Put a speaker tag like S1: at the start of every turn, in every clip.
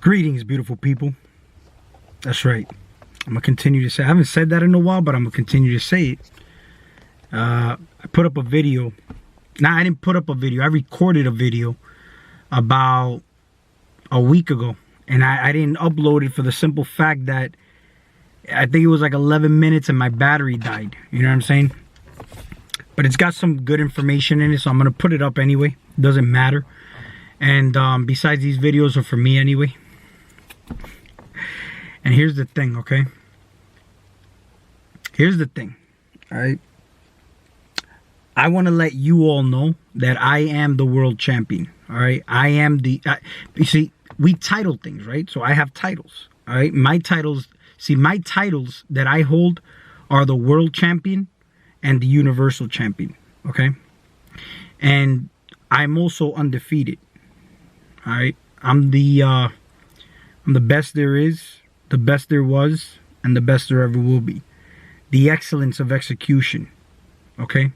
S1: Greetings, beautiful people. That's right. I'm going to continue to say, I haven't said that in a while, but I'm going to continue to say it. I put up a video. Nah, I didn't put up a video. I recorded a video about a week ago. And I didn't upload it for the simple fact that I think it was like 11 minutes and my battery died. You know what I'm saying? But it's got some good information in it, so I'm going to put it up anyway. It doesn't matter. And besides, these videos are for me anyway. And here's the thing, okay? Here's the thing, all right? I want to let you all know that I am the world champion, all right? I am the... you see, we title things, right? So I have titles, all right? My titles... See, my titles that I hold are the world champion and the universal champion, okay? And I'm also undefeated, all right? I'm the best there is, the best there was, and the best there ever will be. The excellence of execution, okay?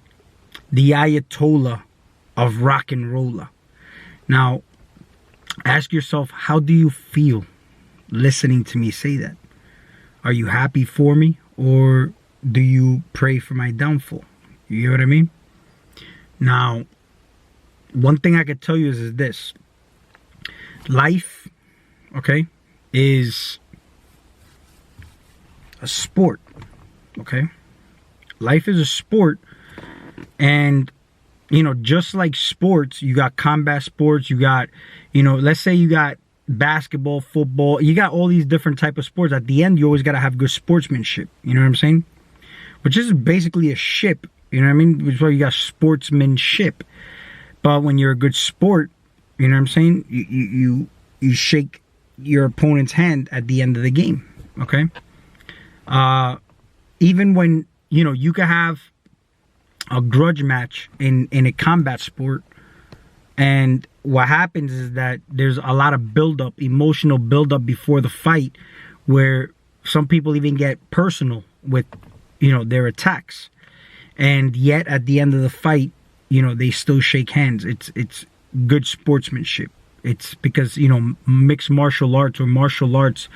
S1: The Ayatollah of rock and roller. Now, ask yourself, how do you feel listening to me say that? Are you happy for me, or do you pray for my downfall? You know what I mean? Now, one thing I could tell you is this. Life, okay, is a sport, okay? Life is a sport, and, you know, just like sports, you got combat sports, you got, you know, let's say you got basketball, football, you got all these different type of sports. At the end, you always got to have good sportsmanship, you know what I'm saying? Which is basically a ship, you know what I mean? Which is why you got sportsmanship. But when you're a good sport, you know what I'm saying? You shake your opponent's hand at the end of the game, okay? Even when, you know, you could have a grudge match in a combat sport, and what happens is that there's a lot of buildup, emotional buildup before the fight, where some people even get personal with, you know, their attacks. And yet at the end of the fight, you know, they still shake hands. It's good sportsmanship. It's because, you know, mixed martial arts or martial arts,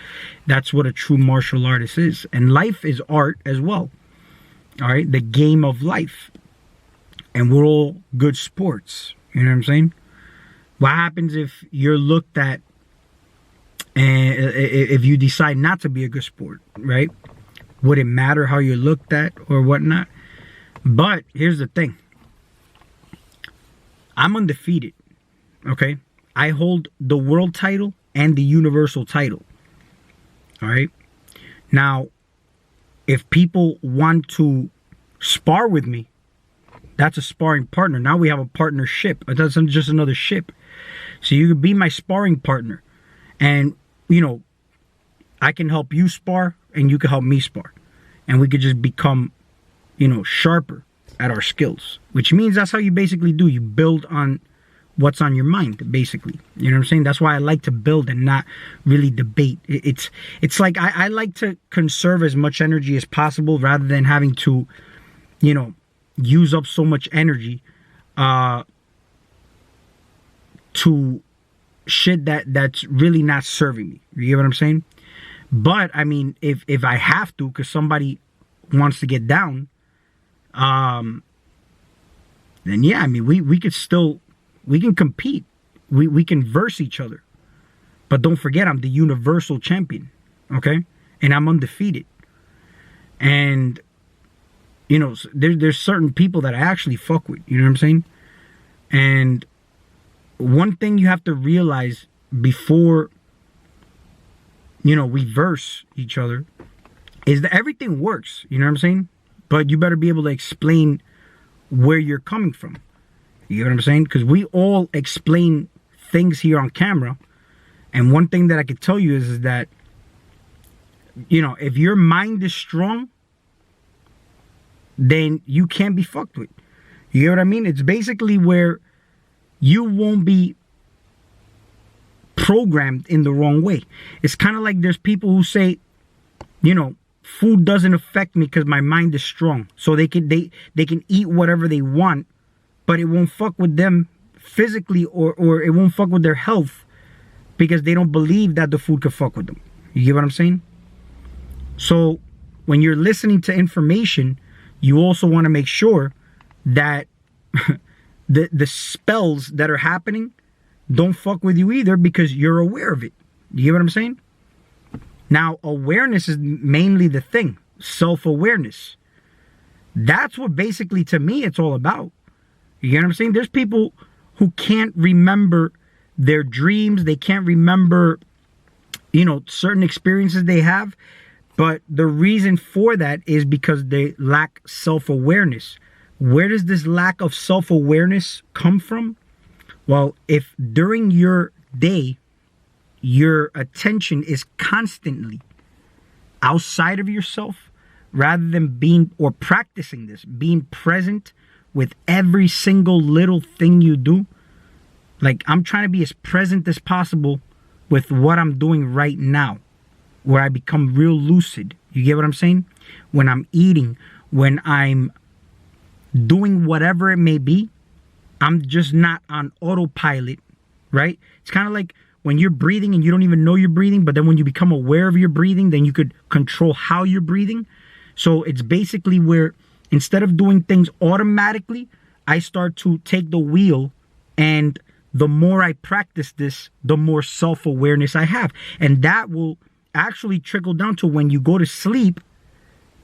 S1: that's what a true martial artist is. And life is art as well. All right? The game of life. And we're all good sports. You know what I'm saying? What happens if you're looked at and if you decide not to be a good sport, right? Would it matter how you're looked at or whatnot? But here's the thing. I'm undefeated, okay? I hold the world title and the universal title, all right? Now, if people want to spar with me, that's a sparring partner. Now we have a partnership. That's just another ship. So you could be my sparring partner. And, you know, I can help you spar and you can help me spar. And we could just become, you know, sharper at our skills. Which means that's how you basically do. You build on what's on your mind, basically. You know what I'm saying? That's why I like to build and not really debate. It's like I like to conserve as much energy as possible rather than having to, you know, use up so much energy to shit that's really not serving me. You get what I'm saying? But I mean, if I have to, because somebody wants to get down, then yeah, I mean, we can compete. We can verse each other. But don't forget, I'm the universal champion, okay? And I'm undefeated. And you know, there's certain people that I actually fuck with. You know what I'm saying? And one thing you have to realize before, you know, we verse each other is that everything works. You know what I'm saying? But you better be able to explain where you're coming from. You know what I'm saying? Because we all explain things here on camera. And one thing that I could tell you is that, you know, if your mind is strong, then you can't be fucked with. You know what I mean? It's basically where you won't be programmed in the wrong way. It's kind of like there's people who say, you know, food doesn't affect me because my mind is strong. So they can eat whatever they want, but it won't fuck with them physically or it won't fuck with their health because they don't believe that the food could fuck with them. You get what I'm saying? So when you're listening to information, you also want to make sure that the spells that are happening don't fuck with you either, because you're aware of it. You get what I'm saying? Now, awareness is mainly the thing. Self-awareness. That's what basically, to me, it's all about. You get what I'm saying? There's people who can't remember their dreams. They can't remember, certain experiences they have. But the reason for that is because they lack self-awareness. Where does this lack of self-awareness come from? Well, if during your day, your attention is constantly outside of yourself, rather than being or practicing this, being present with every single little thing you do. Like, I'm trying to be as present as possible with what I'm doing right now, where I become real lucid. You get what I'm saying? When I'm eating, when I'm doing whatever it may be, I'm just not on autopilot, right? It's kind of like when you're breathing and you don't even know you're breathing, but then when you become aware of your breathing, then you could control how you're breathing. So it's basically where instead of doing things automatically, I start to take the wheel, and the more I practice this, the more self-awareness I have. And that will actually trickle down to when you go to sleep,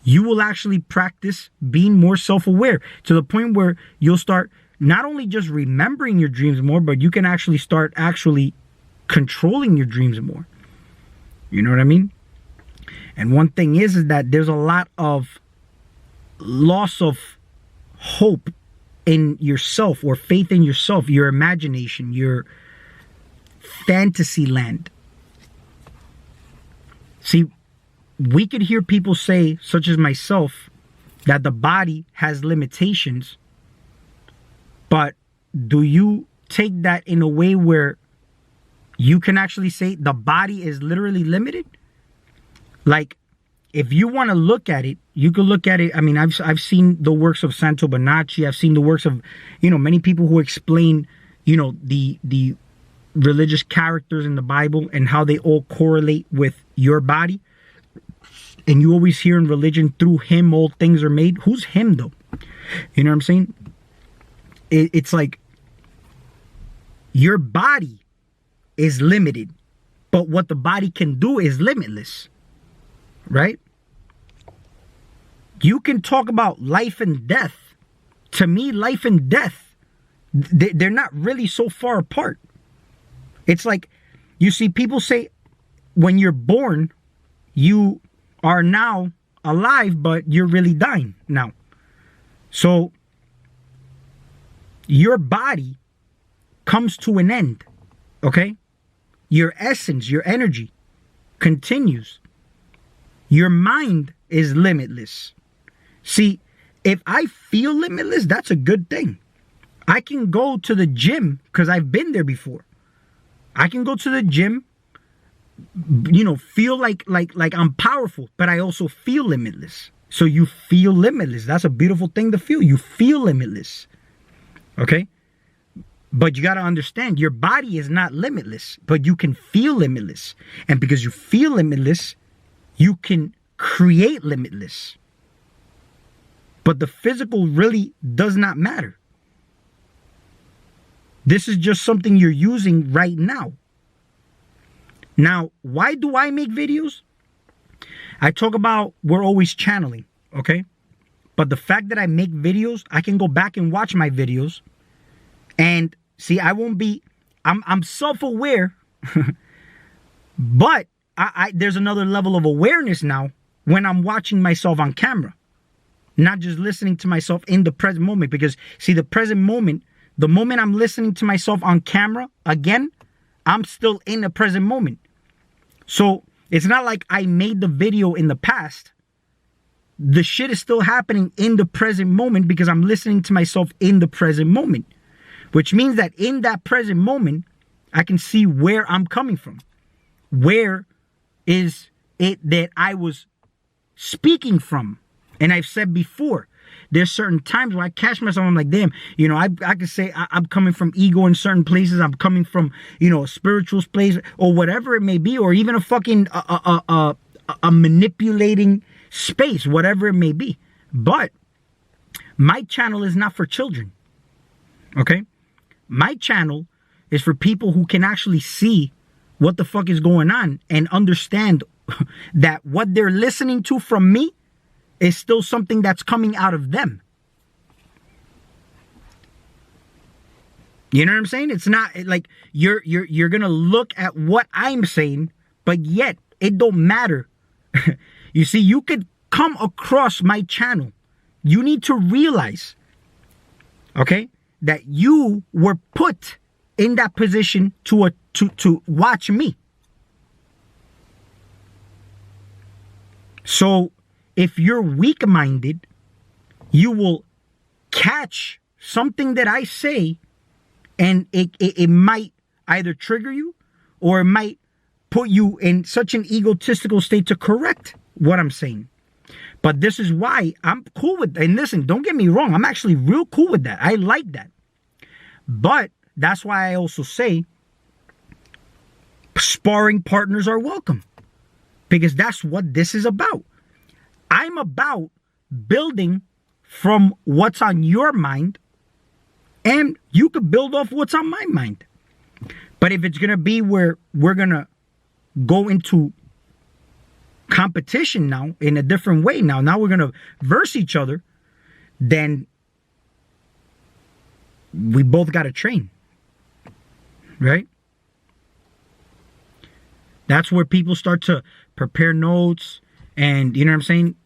S1: you will actually practice being more self-aware, to the point where you'll start not only just remembering your dreams more, but you can actually start controlling your dreams more. You know what I mean? And one thing is that there's a lot of loss of hope in yourself, or faith in yourself, your imagination, your fantasy land. See, we could hear people say, such as myself, that the body has limitations, but do you take that in a way where you can actually say the body is literally limited? Like, if you want to look at it, you could look at it. I mean, I've seen the works of Santo Bonacci. I've seen the works of, many people who explain, the religious characters in the Bible and how they all correlate with your body. And you always hear in religion, through him all things are made. Who's him, though? You know what I'm saying? It's like your body is limited, but what the body can do is limitless. Right? You can talk about life and death. To me, life and death, they're not really so far apart. It's like, you see, people say when you're born, you are now alive, but you're really dying now. So your body comes to an end, okay? Your essence, your energy continues. Your mind is limitless. See, if I feel limitless, that's a good thing. I can go to the gym because I've been there before. I can go to the gym, feel like I'm powerful, but I also feel limitless. So you feel limitless. That's a beautiful thing to feel. You feel limitless. Okay? But you got to understand, your body is not limitless, but you can feel limitless. And because you feel limitless, you can create limitless. But the physical really does not matter. This is just something you're using right now. Now, why do I make videos? I talk about we're always channeling, okay? But the fact that I make videos, I can go back and watch my videos. And see, I'm self-aware, but there's another level of awareness now when I'm watching myself on camera, not just listening to myself in the present moment. Because see, the present moment, the moment I'm listening to myself on camera, again, I'm still in the present moment. So it's not like I made the video in the past. The shit is still happening in the present moment because I'm listening to myself in the present moment, which means that in that present moment, I can see where I'm coming from. Where is it that I was speaking from? And I've said before, there's certain times where I catch myself, I'm like, damn, you know, I could say I'm coming from ego in certain places. I'm coming from, you know, a spiritual place or whatever it may be, or even a fucking, a manipulating space, whatever it may be. But my channel is not for children. Okay? My channel is for people who can actually see what the fuck is going on and understand that what they're listening to from me is still something that's coming out of them. You know what I'm saying? It's not like you're gonna look at what I'm saying, but yet it don't matter. You see, you could come across my channel. You need to realize, okay, that you were put in that position to watch me. So if you're weak-minded, you will catch something that I say, and it might either trigger you or it might put you in such an egotistical state to correct what I'm saying. But this is why I'm cool with that. And listen, don't get me wrong. I'm actually real cool with that. I like that. But that's why I also say sparring partners are welcome. Because that's what this is about. I'm about building from what's on your mind, and you could build off what's on my mind. But if it's going to be where we're going to go into competition now in a different way, now we're going to verse each other, then we both got to train. Right? That's where people start to prepare notes and, you know what I'm saying,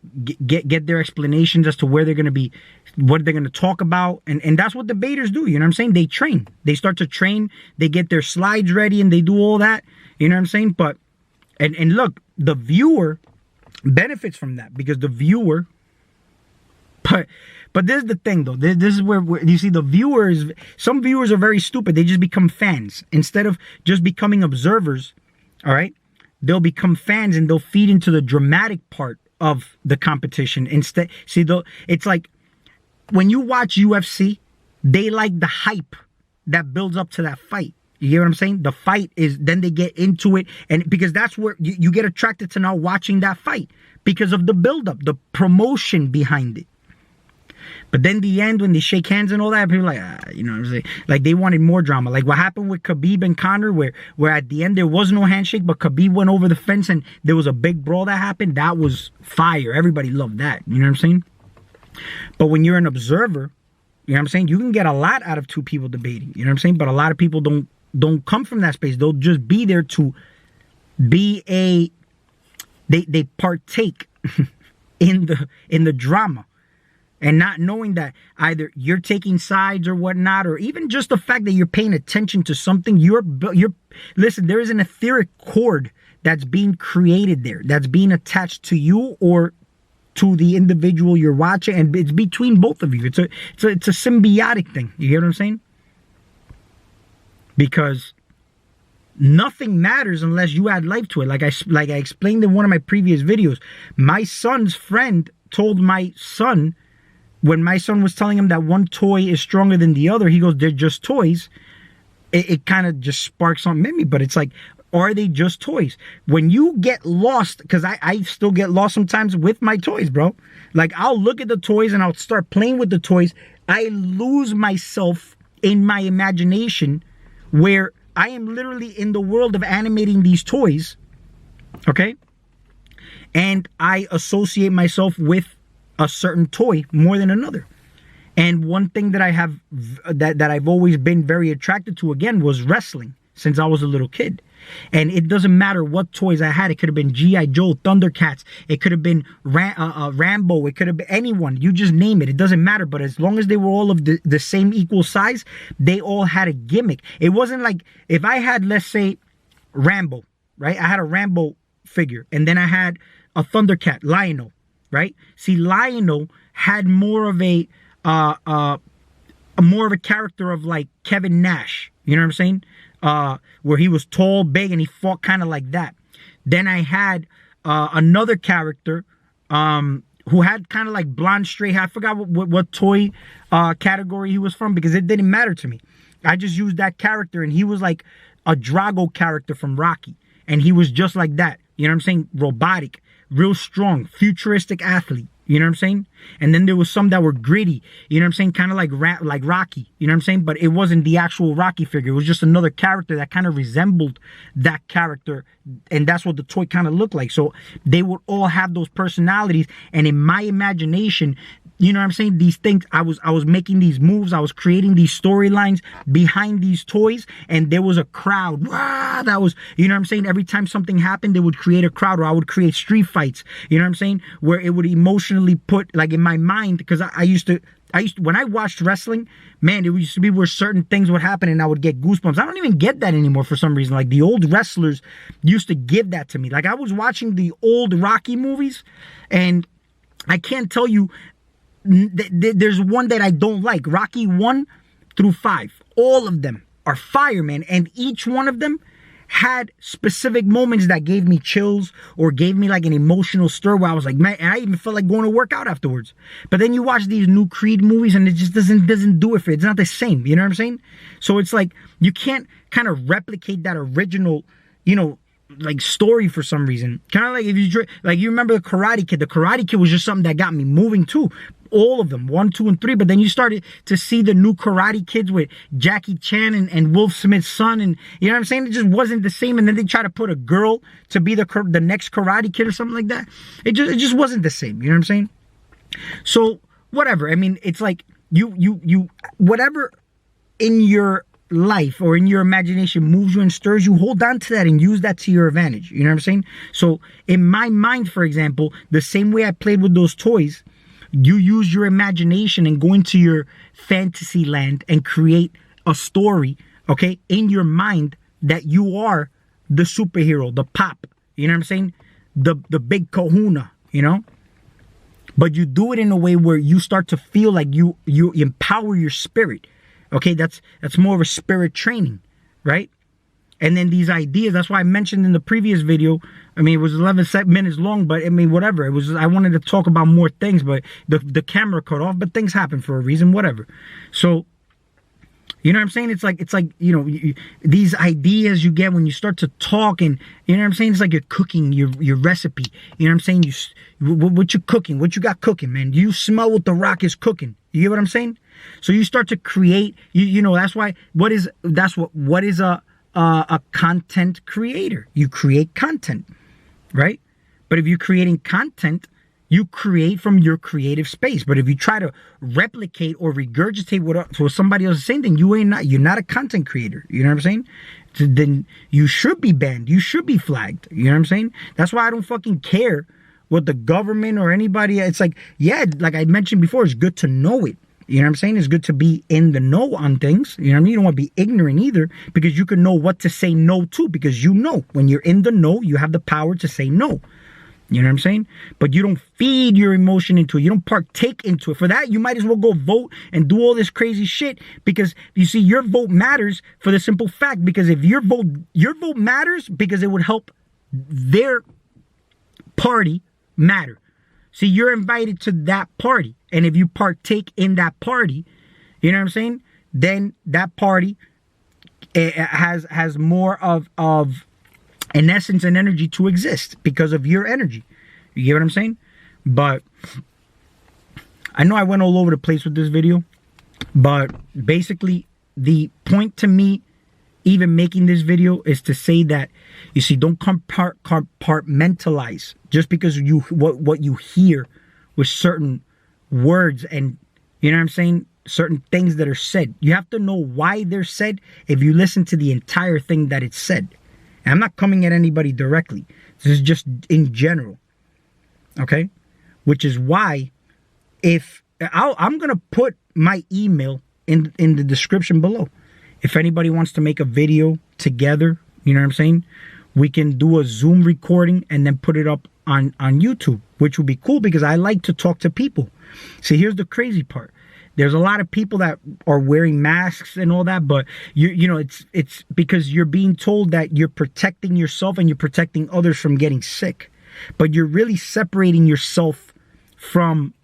S1: get their explanations as to where they're going to be, what they're going to talk about. And that's what debaters do, you know what I'm saying? They train. They start to train. They get their slides ready and they do all that, you know what I'm saying? But, and look, the viewer benefits from that because the viewer, but this is the thing though, this is where you see the viewers, some viewers are very stupid. They just become fans instead of just becoming observers. All right, they'll become fans and they'll feed into the dramatic part of the competition. Instead, see, it's like when you watch UFC, they like the hype that builds up to that fight. You get what I'm saying? The fight is, then they get into it, and because that's where you get attracted to now watching that fight because of the buildup, the promotion behind it. But then the end, when they shake hands and all that, people are like, you know what I'm saying? Like they wanted more drama. Like what happened with Khabib and Conor, where at the end there was no handshake, but Khabib went over the fence and there was a big brawl that happened. That was fire. Everybody loved that. You know what I'm saying? But when you're an observer, you know what I'm saying? You can get a lot out of two people debating. You know what I'm saying? But a lot of people don't come from that space. They'll just be there to be they partake in the drama. And not knowing that either you're taking sides or whatnot, or even just the fact that you're paying attention to something, listen, there is an etheric cord that's being created there, that's being attached to you or to the individual you're watching, and it's between both of you. It's a symbiotic thing. You hear what I'm saying? Because nothing matters unless you add life to it. Like I explained in one of my previous videos, my son's friend told my son, when my son was telling him that one toy is stronger than the other, he goes, they're just toys. It kind of just sparks something in me, but it's like, are they just toys? When you get lost, because I still get lost sometimes with my toys, bro. Like I'll look at the toys and I'll start playing with the toys. I lose myself in my imagination where I am literally in the world of animating these toys, okay? And I associate myself with a certain toy more than another. And one thing that I have that I've always been very attracted to, again, was wrestling since I was a little kid. And it doesn't matter what toys I had. It could have been G.I. Joe, Thundercats. It could have been Rambo. It could have been anyone. You just name it. It doesn't matter. But as long as they were all of the same equal size, they all had a gimmick. It wasn't like if I had, let's say, Rambo, right? I had a Rambo figure. And then I had a Thundercat, Lionel. Right? See, Lionel had more of a character of like Kevin Nash. You know what I'm saying? Where he was tall, big, and he fought kind of like that. Then I had another character who had kind of like blonde straight hair. I forgot what toy category he was from, because it didn't matter to me. I just used that character, and he was like a Drago character from Rocky, and he was just like that. You know what I'm saying? Robotic, real strong, futuristic athlete. You know what I'm saying? And then there was some that were gritty, you know what I'm saying? Kind of like Rocky, you know what I'm saying? But it wasn't the actual Rocky figure. It was just another character that kind of resembled that character. And that's what the toy kind of looked like. So they would all have those personalities. And in my imagination, you know what I'm saying? These things, I was making these moves. I was creating these storylines behind these toys. And there was a crowd. Wow, that was, you know what I'm saying? Every time something happened, they would create a crowd, or I would create street fights. You know what I'm saying? Where it would emotionally put, like in my mind, because I used to, when I watched wrestling, man, it used to be where certain things would happen and I would get goosebumps. I don't even get that anymore for some reason. Like the old wrestlers used to give that to me. Like I was watching the old Rocky movies, and I can't tell you, there's one that I don't like. Rocky 1 through 5. All of them are fire, man. And each one of them had specific moments that gave me chills or gave me like an emotional stir where I was like, man, and I even felt like going to work out afterwards. But then you watch these new Creed movies and it just doesn't do it for it. It's not the same. You know what I'm saying? So it's like you can't kind of replicate that original, you know, like story for some reason. Kind of like if you like, you remember the Karate Kid. The Karate Kid was just something that got me moving too. All of them, 1, 2, and 3. But then you started to see the new Karate Kids with Jackie Chan and Will Smith's son, and you know what I'm saying? It just wasn't the same. And then they try to put a girl to be the next Karate Kid or something like that. It just wasn't the same. You know what I'm saying? So whatever. I mean, it's like you whatever in your life or in your imagination moves you and stirs you, hold on to that and use that to your advantage. You know what I'm saying? So in my mind, for example, the same way I played with those toys, you use your imagination and go into your fantasy land and create a story, okay, in your mind that you are the superhero, the pop, you know what I'm saying? The big kahuna, you know? But you do it in a way where you start to feel like you empower your spirit. Okay, that's more of a spirit training, right? And then these ideas, that's why I mentioned in the previous video, I mean, it was 11 minutes long, but I mean, whatever. It was, I wanted to talk about more things, but the camera cut off, but things happen for a reason, whatever. So, you know what I'm saying? It's like, you know, these ideas you get when you start to talk, and you know what I'm saying? It's like you're cooking your recipe. You know what I'm saying? What you cooking? What you got cooking, man? You smell what the Rock is cooking. You get what I'm saying? So you start to create, you know, that's why, what is a content creator? You create content, right? But if you're creating content, you create from your creative space. But if you try to replicate or regurgitate what somebody else is saying, then you're not a content creator. You know what I'm saying? Then you should be banned. You should be flagged. You know what I'm saying? That's why I don't fucking care what the government or anybody. It's like, yeah, like I mentioned before, it's good to know it. You know what I'm saying? It's good to be in the know on things. You know what I mean? You don't want to be ignorant either, because you can know what to say no to, because you know when you're in the know, you have the power to say no. You know what I'm saying? But you don't feed your emotion into it. You don't partake into it. For that, you might as well go vote and do all this crazy shit, because you see, your vote matters for the simple fact, because if your vote matters because it would help their party matter. See, you're invited to that party. And if you partake in that party, you know what I'm saying? Then that party has more of an essence and energy to exist because of your energy. You get what I'm saying? But I know I went all over the place with this video, but basically the point to me even making this video is to say that, you see, don't compartmentalize just because what you hear with certain words and, you know what I'm saying, certain things that are said. You have to know why they're said if you listen to the entire thing that it's said. And I'm not coming at anybody directly. This is just in general. Okay? Which is why I'm going to put my email in the description below. If anybody wants to make a video together, you know what I'm saying? We can do a Zoom recording and then put it up on YouTube, which would be cool because I like to talk to people. See, here's the crazy part. There's a lot of people that are wearing masks and all that, but you know, it's because you're being told that you're protecting yourself and you're protecting others from getting sick. But you're really separating yourself from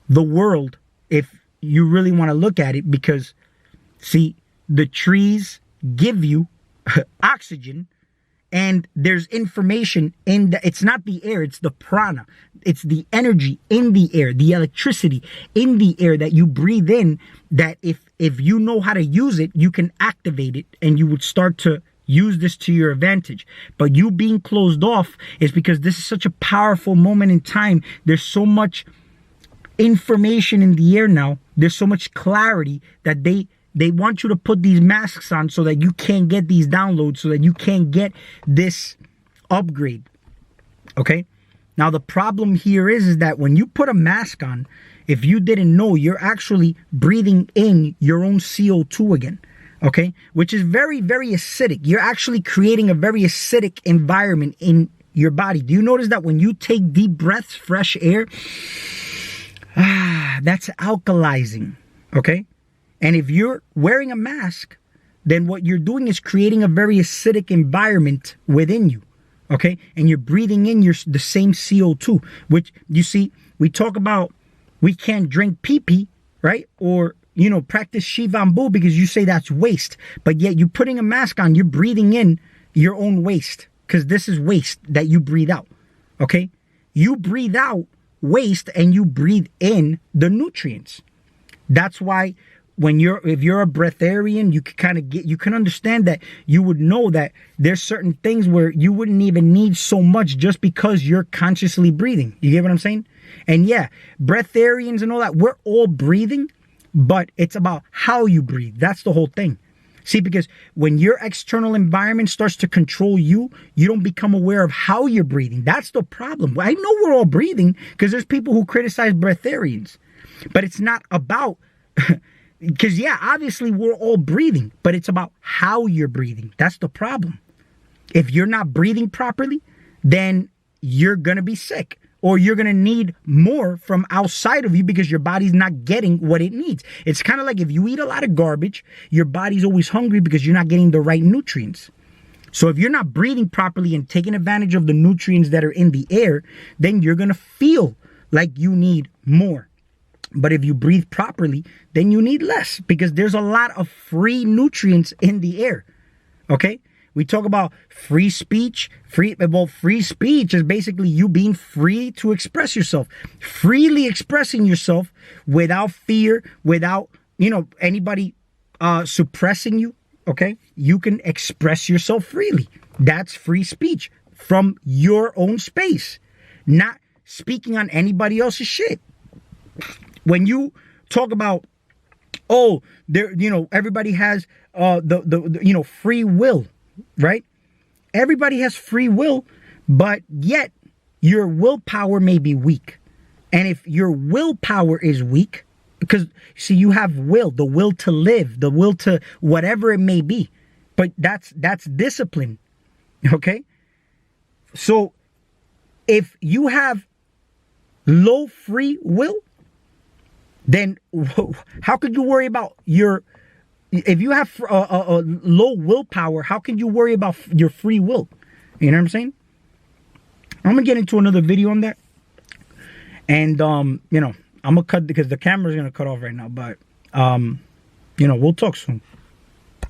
S1: the world if you really want to look at it, because see, the trees give you oxygen, and there's information in the, it's not the air, it's the prana. It's the energy in the air, the electricity in the air that you breathe in, that if you know how to use it, you can activate it and you would start to use this to your advantage. But you being closed off is because this is such a powerful moment in time. There's so much information in the air now. There's so much clarity that they want you to put these masks on so that you can't get these downloads, so that you can't get this upgrade. Okay? Now, the problem here is that when you put a mask on, if you didn't know, you're actually breathing in your own CO2 again. Okay? Which is very, very acidic. You're actually creating a very acidic environment in your body. Do you notice that when you take deep breaths, fresh air, that's alkalizing. Okay? And if you're wearing a mask, then what you're doing is creating a very acidic environment within you. Okay? And you're breathing in the same CO2, which, you see, we talk about we can't drink pee-pee, right? Or, practice Shivambu because you say that's waste. But yet you're putting a mask on, you're breathing in your own waste, because this is waste that you breathe out. Okay? You breathe out waste and you breathe in the nutrients. That's why if you're a breatharian, you can understand that. You would know that there's certain things where you wouldn't even need so much just because you're consciously breathing. You get what I'm saying? And yeah, breatharians and all that, we're all breathing, but it's about how you breathe. That's the whole thing. See, because when your external environment starts to control you, you don't become aware of how you're breathing. That's the problem. I know we're all breathing because there's people who criticize breatharians, but it's not about... Because, yeah, obviously we're all breathing, but it's about how you're breathing. That's the problem. If you're not breathing properly, then you're going to be sick, or you're going to need more from outside of you because your body's not getting what it needs. It's kind of like if you eat a lot of garbage, your body's always hungry because you're not getting the right nutrients. So if you're not breathing properly and taking advantage of the nutrients that are in the air, then you're going to feel like you need more. But if you breathe properly, then you need less, because there's a lot of free nutrients in the air. Okay? We talk about free speech. Free speech is basically you being free to express yourself. Freely expressing yourself without fear, without, anybody suppressing you. Okay? You can express yourself freely. That's free speech from your own space. Not speaking on anybody else's shit. When you talk about, everybody has the free will, right? Everybody has free will, but yet your willpower may be weak. And if your willpower is weak, because see, you have will, the will to live, the will to whatever it may be, but that's discipline. Okay? So if you have low free will, then how could you worry about if you have a low willpower, how can you worry about your free will? You know what I'm saying? I'm going to get into another video on that. And, I'm going to cut because the camera's going to cut off right now. But, we'll talk soon.